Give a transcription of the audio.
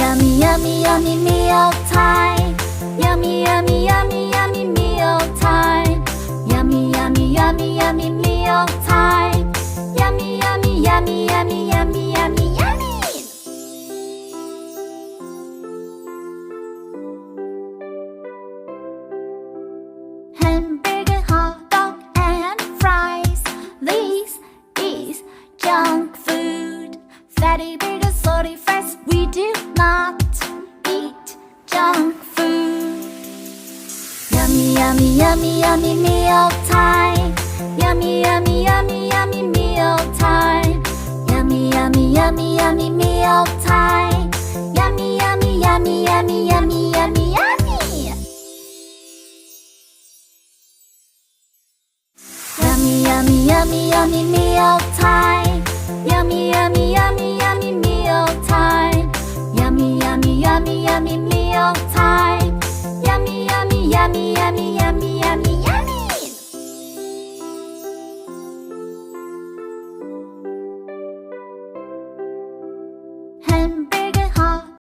yummy, yummy, yummy meal time. Yummy, yummy, yummy, yummy meal time. Yummy, yummy, yummy, yummy meal time. Yummy, yummy, yummy, yummy, yummy, yummy, yummy. Hamburger, hot dog, and fries. This is junk food. Fatty burgers, salty fries. We do not eat junk food. Yummy, yummy, yummy, yummy meal time. Yummy, yummy, yummy, yummy meal time. Yummy, yummy, yummy, yummy meal time.